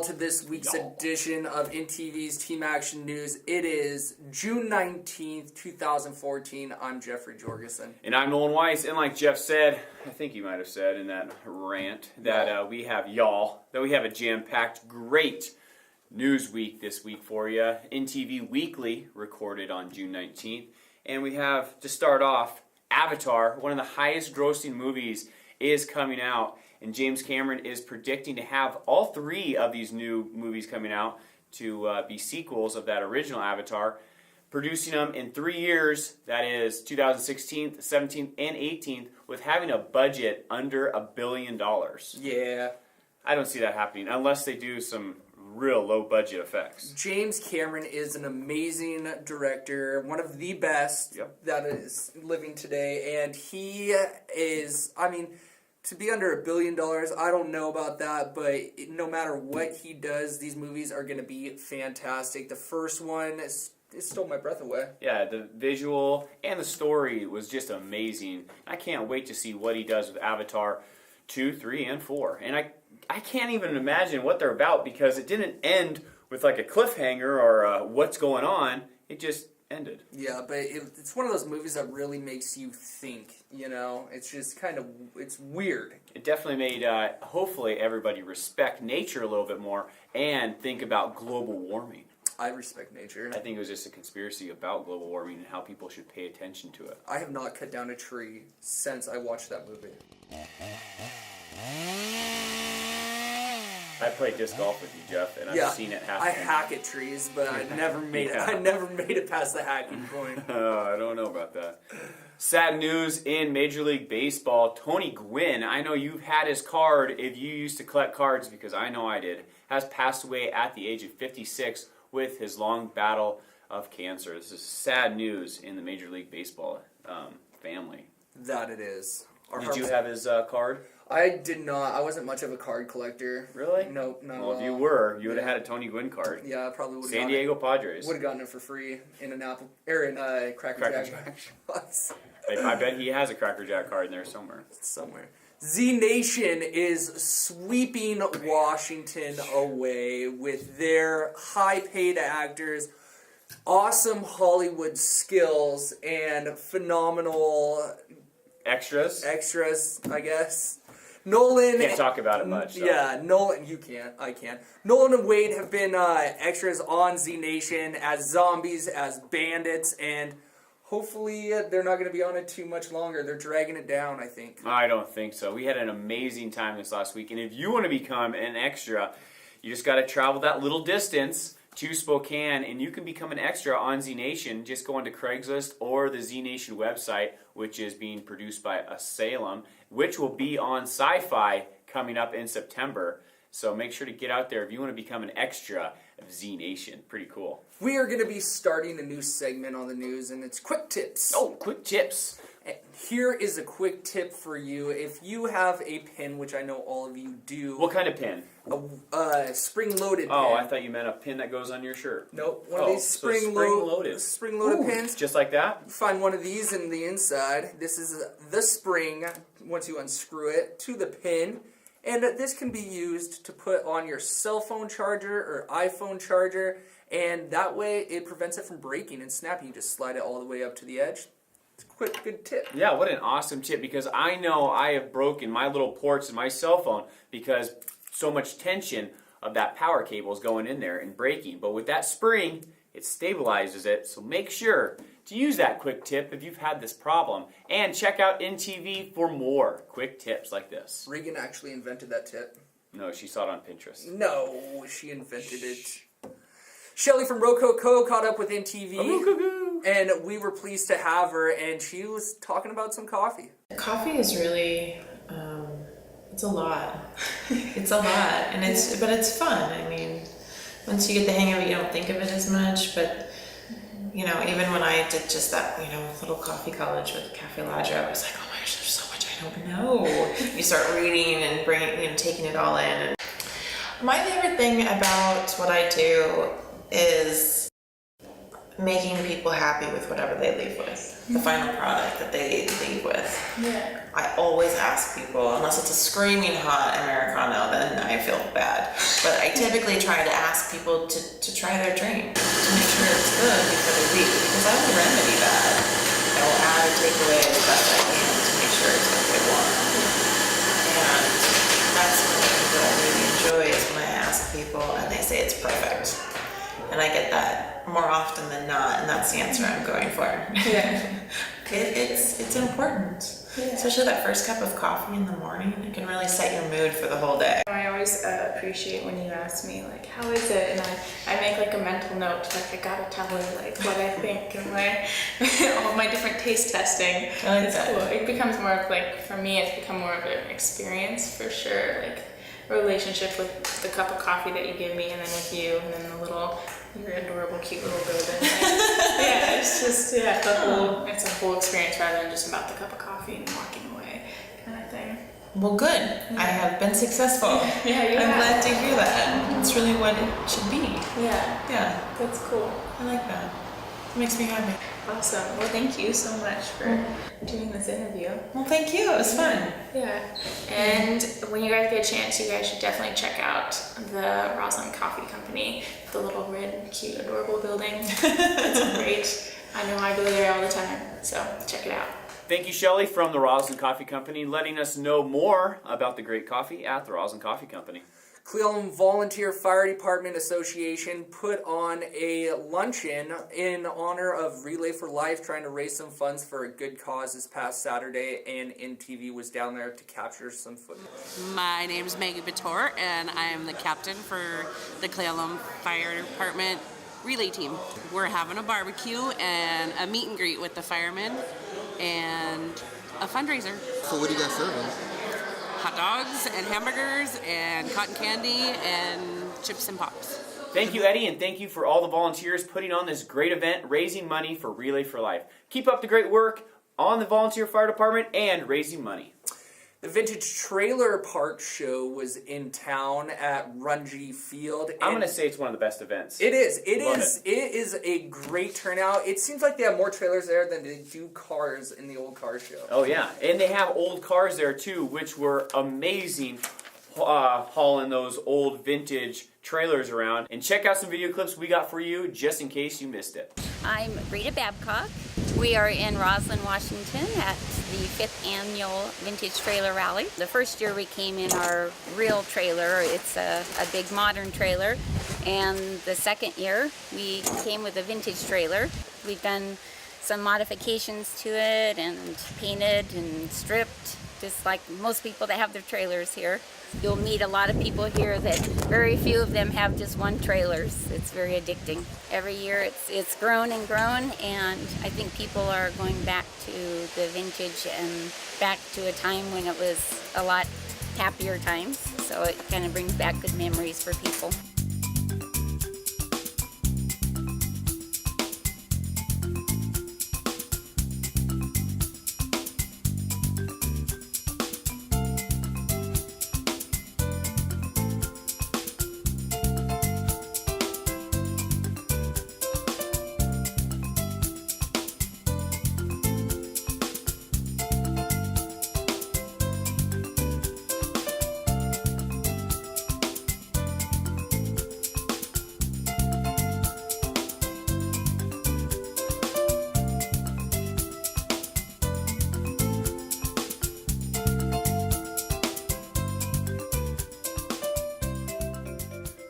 to this week's edition of INTV's Team Action News. It is June 19th, 2014. I'm Jeffrey Jorgensen. And I'm Nolan Weiss. And like Jeff said, I think you might have said in that rant, that we have a jam-packed, great news week this week for you. INTV Weekly recorded on June 19th. And we have, to start off, Avatar, one of the highest grossing movies, is coming out. And James Cameron is predicting to have all three of these new movies coming out to be sequels of that original Avatar, producing them in 3 years, that is 2016, 17, and 18, with having a budget under $1 billion. Yeah. I don't see that happening unless they do some real low budget effects. James Cameron is an amazing director, one of the best that is living today, and he is, to be under $1 billion, I don't know about that, but no matter what he does, these movies are going to be fantastic. The first one it stole my breath away. Yeah, the visual and the story was just amazing. I can't wait to see what he does with Avatar 2, 3, and 4. And I can't even imagine what they're about because it didn't end with like a cliffhanger or what's going on. It just ended. Yeah, but it's one of those movies that really makes you think, you know? It's just it's weird. It definitely made, hopefully, everybody respect nature a little bit more and think about global warming. I respect nature. I think it was just a conspiracy about global warming and how people should pay attention to it. I have not cut down a tree since I watched that movie. I play disc golf with you, Jeff, and I've seen it happen. I hack at trees, but I never made it. I never made it past the hacking point. I don't know about that. Sad news in Major League Baseball. Tony Gwynn, I know you've had his card if you used to collect cards, because I know I did, has passed away at the age of 56 with his long battle of cancer. This is sad news in the Major League Baseball family. That it is. Did you have his card? I did not. I wasn't much of a card collector. Really? Nope, not at all. Well, if you were, you would have had a Tony Gwynn card. Yeah, I probably would have. San Diego Padres. Would have gotten it for free in Cracker Jack. I bet he has a Cracker Jack card in there somewhere. Z Nation is sweeping Washington away with their high-paid actors, awesome Hollywood skills, and phenomenal extras, I guess. Nolan can't talk about it much. So. Yeah, Nolan, you can't. I can. Nolan and Wade have been extras on Z Nation as zombies, as bandits, and hopefully they're not going to be on it too much longer. They're dragging it down, I think. I don't think so. We had an amazing time this last week, and if you want to become an extra, you just got to travel that little distance to Spokane, and you can become an extra on Z Nation. Just go onto Craigslist or the Z Nation website, which is being produced by Salem, which will be on Sci-Fi coming up in September. So make sure to get out there if you want to become an extra of Z Nation. Pretty cool. We are going to be starting a new segment on the news, and it's Quick Tips. Oh, Quick Tips. Here is a quick tip for you. If you have a pin, which I know all of you do. What kind of pin? A spring-loaded pin. Oh, I thought you meant a pin that goes on your shirt. Nope. One of these spring-loaded pins. Just like that? You find one of these in the inside. This is the spring, once you unscrew it, to the pin. And this can be used to put on your cell phone charger or iPhone charger. And that way, it prevents it from breaking and snapping. You just slide it all the way up to the edge. It's a quick, good tip. Yeah, what an awesome tip, because I know I have broken my little ports in my cell phone because so much tension of that power cable is going in there and breaking. But with that spring, it stabilizes it. So make sure to use that quick tip if you've had this problem. And check out INTV for more quick tips like this. Regan actually invented that tip. No, she saw it on Pinterest. No, she invented it. Shelly from Rococo caught up with INTV, and we were pleased to have her, and she was talking about some coffee. Coffee is really, it's a lot. It's a lot, but it's fun. I mean, once you get the hang of it, you don't think of it as much, but, you know, even when I did just that, little coffee college with Cafe Ladra, I was like, oh my gosh, there's so much I don't know. You start reading and taking it all in. My favorite thing about what I do is making people happy with whatever they leave with, the final product that they leave with. Yeah. I always ask people, unless it's a screaming hot Americano, then I feel bad. But I typically try to ask people to try their drink, to make sure it's good before they leave, because I will remedy that. I will add or take away as best I can to make sure it's what they want. And that's one of the things that I really enjoy is when I ask people and they say it's perfect. And I get that more often than not, and that's the answer I'm going for. Yeah. It's important. Yeah. Especially that first cup of coffee in the morning. It can really set your mood for the whole day. I always appreciate when you ask me, like, how is it? And I make like a mental note, like, I gotta tell her, like, what I think and all my different taste testing. I like It's that. cool. It becomes more of, like, for me, it's become more of an experience for sure. Like, a relationship with the cup of coffee that you give me, and then with you, and then your adorable, cute little building. Yeah, it's just, it's a whole experience rather than just about the cup of coffee and walking away kind of thing. Well, good. I have been successful. Yeah, you I'm have. glad to hear that. It's really what it should be. Yeah, Yeah, that's cool. I like that. It makes me happy. Awesome. Well, thank you so much for doing this interview. Well, thank you. It was fun. Yeah. And when you guys get a chance, you guys should definitely check out the Roslyn Coffee Company, the little red, cute, adorable building. It's great. I know I go there all the time, so check it out. Thank you, Shelley, from the Roslyn Coffee Company, letting us know more about the great coffee at the Roslyn Coffee Company. Cleveland Volunteer Fire Department Association put on a luncheon in honor of Relay for Life, trying to raise some funds for a good cause this past Saturday, and INTV was down there to capture some footage. My name is Maggie Bator, and I am the captain for the Cleveland Fire Department relay team. We're having a barbecue and a meet and greet with the firemen and a fundraiser. So what do you guys serving? Hot dogs and hamburgers and cotton candy and chips and pops. Thank you, Eddie, and thank you for all the volunteers putting on this great event, raising money for Relay for Life. Keep up the great work on the Volunteer Fire Department and raising money. The Vintage Trailer Park Show was in town at Runge Field. I'm going to say it's one of the best events. It is. It Love is a great turnout. It seems like they have more trailers there than they do cars in the old car show. Oh, yeah. And they have old cars there, too, which were amazing, hauling those old vintage trailers around. And check out some video clips we got for you, just in case you missed it. I'm Rita Babcock. We are in Roslyn, Washington at the 5th annual Vintage Trailer Rally. The first year we came in our real trailer. It's a big modern trailer. And the second year we came with a vintage trailer. We've done some modifications to it and painted and stripped, just like most people that have their trailers here. You'll meet a lot of people here that very few of them have just one trailer. It's very addicting. Every year it's grown and grown, and I think people are going back to the vintage and back to a time when it was a lot happier times. So it kind of brings back good memories for people.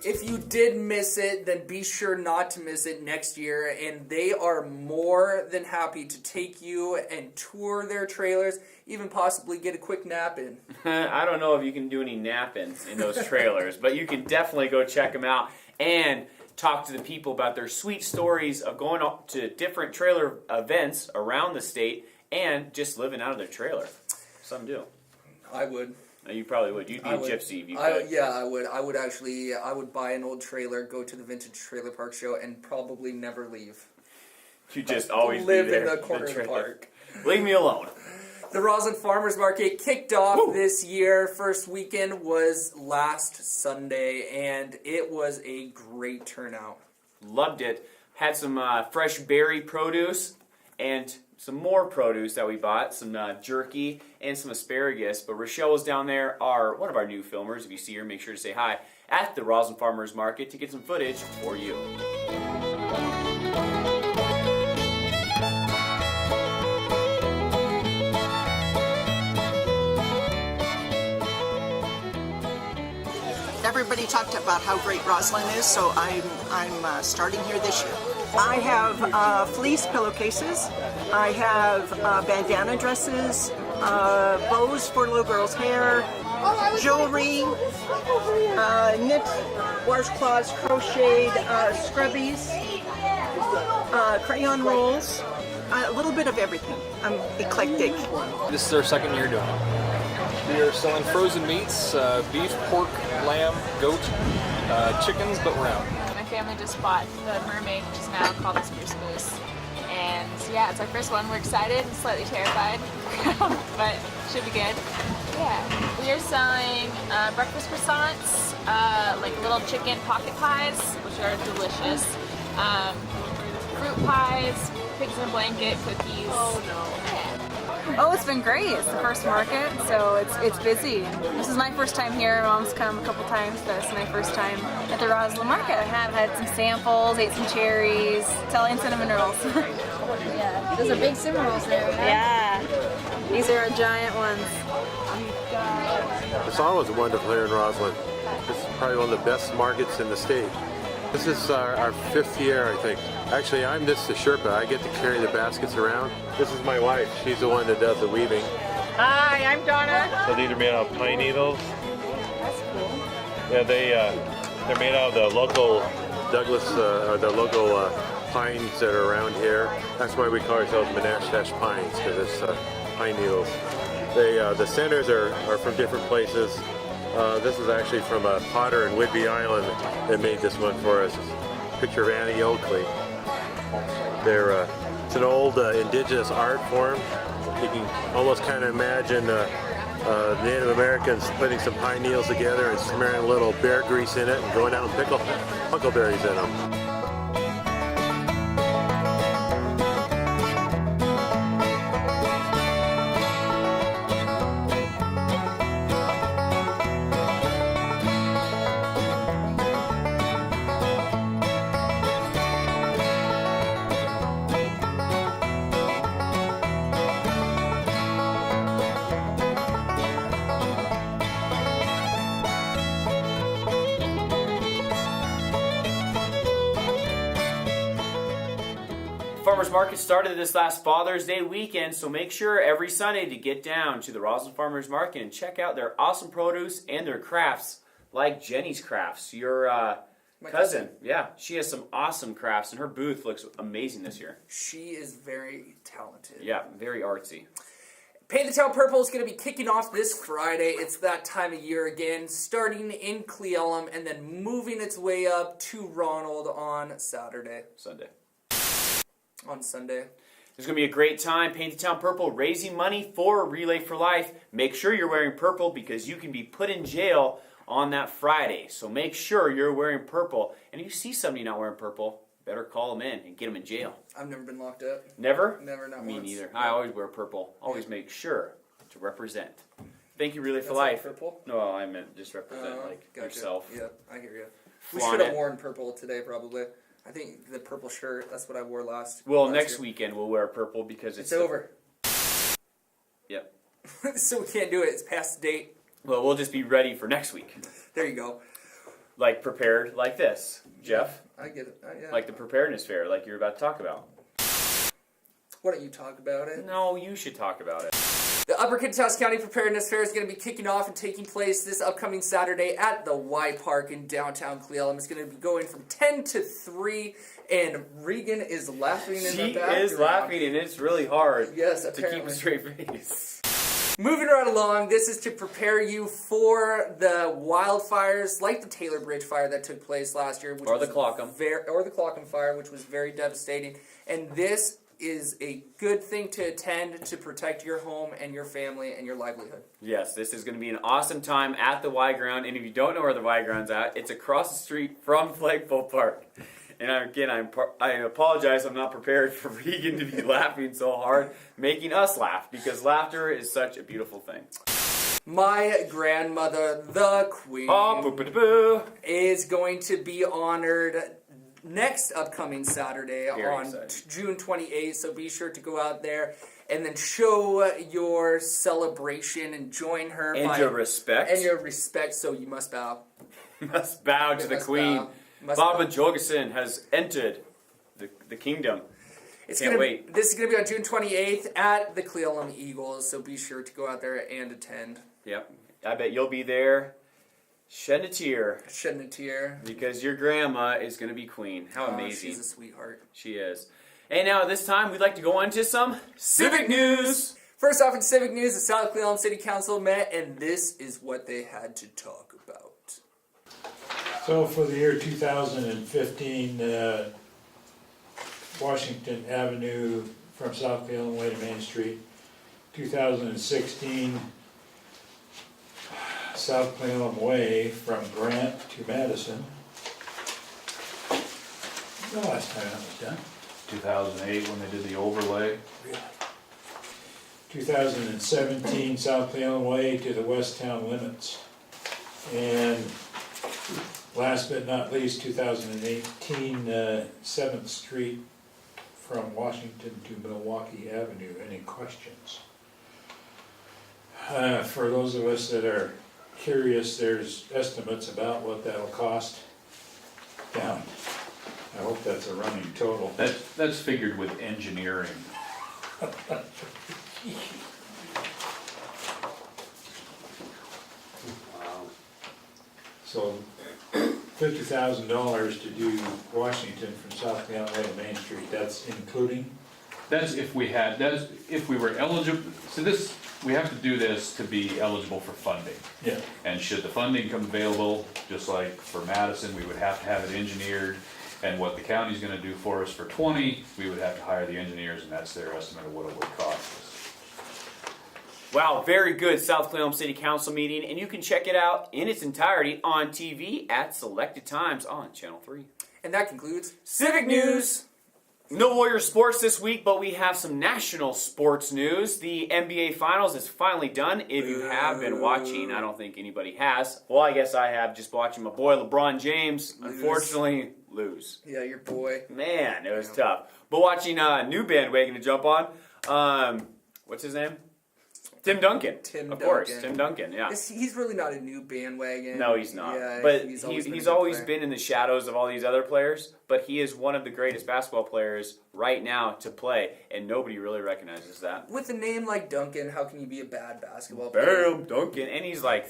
If you did miss it, then be sure not to miss it next year, and they are more than happy to take you and tour their trailers, even possibly get a quick nap in. I don't know if you can do any nap-ins in those trailers, but you can definitely go check them out and talk to the people about their sweet stories of going to different trailer events around the state and just living out of their trailer. Some do. I would. You probably would. You'd be a gypsy if you could. Yeah, I would. I would buy an old trailer, go to the Vintage Trailer Park Show, and probably never leave. You just always live be there in the corner of the trailer. park. Leave me alone. The Roslyn Farmers Market kicked off this year. First weekend was last Sunday, and it was a great turnout. Loved it. had some fresh berry produce and some more produce that we bought, some jerky and some asparagus. But Rochelle was down there, one of our new filmers. If you see her, make sure to say hi at the Roslyn Farmers Market to get some footage for you. Everybody talked about how great Roslyn is, so I'm starting here this year. I have fleece pillowcases. I have bandana dresses, bows for little girls' hair, jewelry, knit, washcloths, crocheted, scrubbies, crayon rolls, a little bit of everything. I'm eclectic. This is our second year doing it. We are selling frozen meats, beef, pork, lamb, goat, chickens, but we're out. My family just bought the mermaid, which is now called the Spruce Moose. And yeah, it's our first one. We're excited and slightly terrified, but should be good. Yeah, we are selling breakfast croissants, like little chicken pocket pies, which are delicious. Fruit pies, pigs in a blanket, cookies. Oh no. Yeah. Oh, it's been great. It's the first market, so it's busy. This is my first time here. Mom's come a couple times, but it's my first time at the Roslyn Market. I have had some samples, ate some cherries, Italian cinnamon rolls. Yeah, those are big cinnamon rolls there. Yeah, these are our giant ones. It's always wonderful here in Roslyn. This is probably one of the best markets in the state. This is our 5th year, I think. Actually, I'm just the Sherpa. I get to carry the baskets around. This is my wife. She's the one that does the weaving. Hi, I'm Donna. So these are made out of pine needles. That's cool. Yeah, they're made out of the local Douglas, or the local pines that are around here. That's why we call ourselves Menashesh pines, because it's pine needles. The centers are from different places. This is actually from a potter in Whidbey Island that made this one for us. Picture of Annie Oakley. It's an old indigenous art form. You can almost kind of imagine Native Americans putting some pine needles together and smearing a little bear grease in it and going out and pickle huckleberries in them. Farmers Market started this last Father's Day weekend, so make sure every Sunday to get down to the Roslyn Farmers Market and check out their awesome produce and their crafts, like Jenny's Crafts, your cousin. Yeah, she has some awesome crafts, and her booth looks amazing this year. She is very talented. Yeah, very artsy. Paint the Town Purple is going to be kicking off this Friday. It's that time of year again, starting in Cle Elum and then moving its way up to Ronald on Sunday. It's going to be a great time. Paint the Town Purple, raising money for Relay for Life. Make sure you're wearing purple because you can be put in jail on that Friday. So make sure you're wearing purple. And if you see somebody not wearing purple, better call them in and get them in jail. I've never been locked up. Never? Never, not Me once. neither. I always wear purple. Always make sure to represent. Thank you, Relay for That's Life. like purple? No, I meant just represent Gotcha. yourself. Yeah, I hear you. We Flaunt should have it. worn purple today, probably. I think the purple shirt, that's what I wore last Next year. weekend we'll wear purple because It's over. Yep. So we can't do it. It's past the date. Well, we'll just be ready for next week. There you go. Like prepared like this, Jeff. I get it. Yeah. Like the preparedness fair, like you're about to talk about. Why don't you talk about it? No, you should talk about it. The Upper Kittitas County Preparedness Fair is going to be kicking off and taking place this upcoming Saturday at the Y Park in downtown Cle Elum. It's going to be going from 10 to 3, and Regan is laughing in the background. She is laughing, and it's really hard Yes, to apparently. keep a straight face. Moving right along, this is to prepare you for the wildfires like the Taylor Bridge fire that took place last year. Or the Clockham. Or the Clockham fire, which was very devastating. And this is a good thing to attend to protect your home and your family and your livelihood. Yes, this is going to be an awesome time at the Y Ground, and if you don't know where the Y Ground's at, it's across the street from Flagpole Park. And again, I apologize. I'm not prepared for Regan to be laughing so hard, making us laugh, because laughter is such a beautiful thing. My grandmother, the Queen, is going to be honored next upcoming Saturday on June 28th. So be sure to go out there and then show your celebration and join her. And your respect. And your respect. So you must bow. Must bow to the Queen. Baba Jorgensen has entered the kingdom. Can't wait. This is going to be on June 28th at the Cleveland Eagles. So be sure to go out there and attend. Yep. I bet you'll be there. Shedding a tear. Shedding a tear. Because your grandma is going to be queen. How amazing. She's a sweetheart. She is. And now this time we'd like to go on to some civic news. First off in civic news, the South Cleveland City Council met and this is what they had to talk about. So for the year 2015, Washington Avenue from South Cleveland Way to Main Street. 2016, South Cleveland Way from Grant to Madison. The last time that was done. 2008 when they did the overlay. Really? 2017, South Cleveland Way to the west town limits. And last but not least, 2018, 7th Street from Washington to Milwaukee Avenue. Any questions? For those of us that are curious, there's estimates about what that'll cost down. I hope that's a running total. That's figured with engineering. So $50,000 to do Washington from South Cleveland Way to Main Street, that's including? That's if we were eligible. So we have to do this to be eligible for funding. Yeah. And should the funding come available, just like for Madison, we would have to have it engineered. And what the county's gonna do for us for 20, we would have to hire the engineers, and that's their estimate of what it would cost us. Wow, very good South Cleveland City Council meeting, and you can check it out in its entirety on TV at selected times on Channel 3. And that concludes Civic News. No Warrior sports this week, but we have some national sports news. The NBA Finals is finally done. If you have been watching, I don't think anybody has. Well, I guess I have, just watching my boy LeBron James, unfortunately, lose. Yeah, your boy. Man, it was tough. But watching new bandwagon to jump on, what's his name? Tim Duncan. Of course, Tim Duncan, yeah. He's really not a new bandwagon. No, he's not. Yeah, but he's always been in the shadows of all these other players, but he is one of the greatest basketball players right now to play, and nobody really recognizes that. With a name like Duncan, how can you be a bad basketball player? Bam, Duncan. And he's like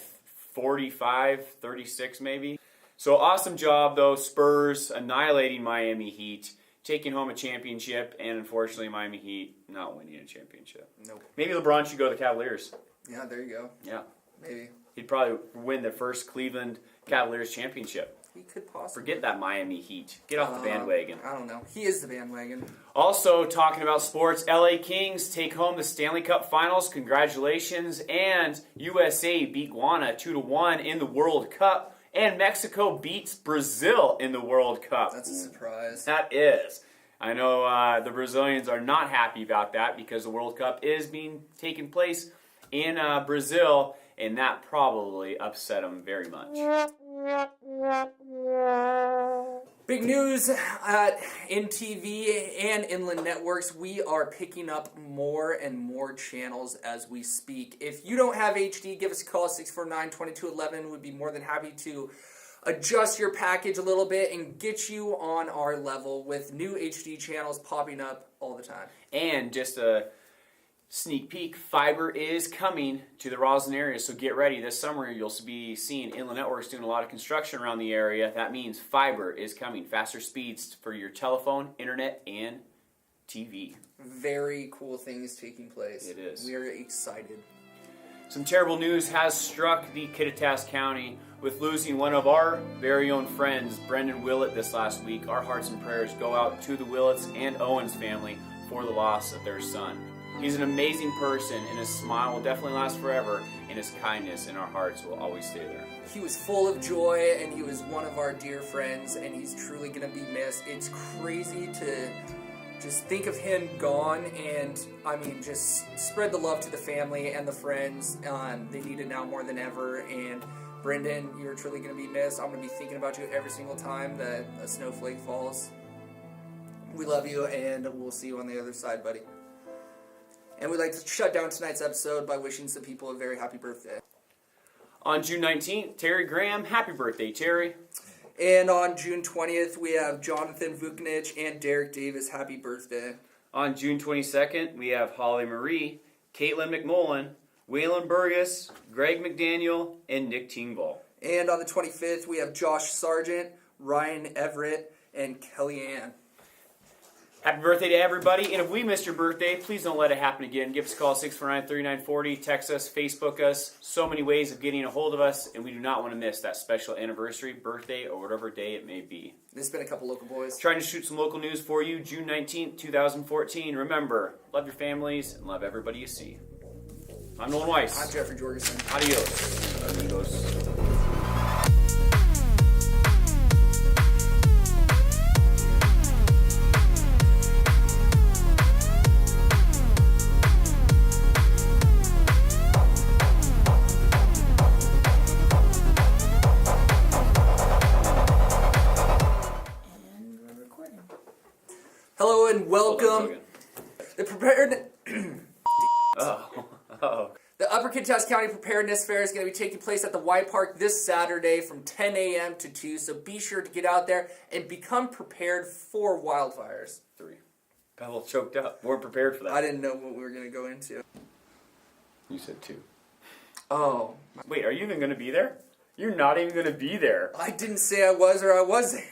45, 36 maybe. So awesome job, though. Spurs annihilating Miami Heat, taking home a championship, and unfortunately Miami Heat not winning a championship. Nope. Maybe LeBron should go to the Cavaliers. Yeah, there you go. Yeah. Maybe. He'd probably win the first Cleveland Cavaliers championship. He could possibly. Forget that Miami Heat. Get off the bandwagon. I don't know. He is the bandwagon. Also, talking about sports, LA Kings take home the Stanley Cup Finals. Congratulations. And USA beat Guyana 2-1 in the World Cup. And Mexico beats Brazil in the World Cup. That's a surprise. That is. I know the Brazilians are not happy about that because the World Cup is being taken place in Brazil, and that probably upset them very much. Big news at INTV and Inland Networks. We are picking up more and more channels as we speak. If you don't have HD, give us a call, 649-2211. We'd be more than happy to adjust your package a little bit and get you on our level with new HD channels popping up all the time. And just a sneak peek, fiber is coming to the Roslyn area, so get ready. This summer you'll be seeing Inland Networks doing a lot of construction around the area. That means fiber is coming, faster speeds for your telephone, internet, and TV. Very cool things taking place. It is. We are excited. Some terrible news has struck the Kittitas County with losing one of our very own friends, Brendan Willett, this last week. Our hearts and prayers go out to the Willets and Owens family for the loss of their son. He's an amazing person, and his smile will definitely last forever, and his kindness in our hearts will always stay there. He was full of joy, and he was one of our dear friends, and he's truly going to be missed. It's crazy to just think of him gone, and I mean, just spread the love to the family and the friends. They need it now more than ever, and Brendan, you're truly going to be missed. I'm going to be thinking about you every single time that a snowflake falls. We love you, and we'll see you on the other side, buddy. And we'd like to shut down tonight's episode by wishing some people a very happy birthday. On June 19th, Terry Graham. Happy birthday, Terry. And on June 20th, we have Jonathan Vukanich and Derek Davis. Happy birthday. On June 22nd, we have Holly Marie, Caitlin McMullen, Waylon Burgess, Greg McDaniel, and Nick Tingval. And on the 25th, we have Josh Sargent, Ryan Everett, and Kellyanne. Happy birthday to everybody, and if we missed your birthday, please don't let it happen again. Give us a call, 649-3940, text us, Facebook us, so many ways of getting a hold of us, and we do not want to miss that special anniversary, birthday, or whatever day it may be. There's been a couple local boys. Trying to shoot some local news for you, June 19th, 2014. Remember, love your families, and love everybody you see. I'm Nolan Weiss. I'm Jeffrey Jorgensen. Adios, amigos. Hello and welcome. The Upper Kintask County Preparedness Fair is going to be taking place at the Y Park this Saturday from 10 a.m. to 2, so be sure to get out there and become prepared for wildfires. 3. Got a little choked up. Weren't prepared for that. I didn't know what we were going to go into. You said 2. Oh. Wait, are you even going to be there? You're not even going to be there. I didn't say I was or I wasn't.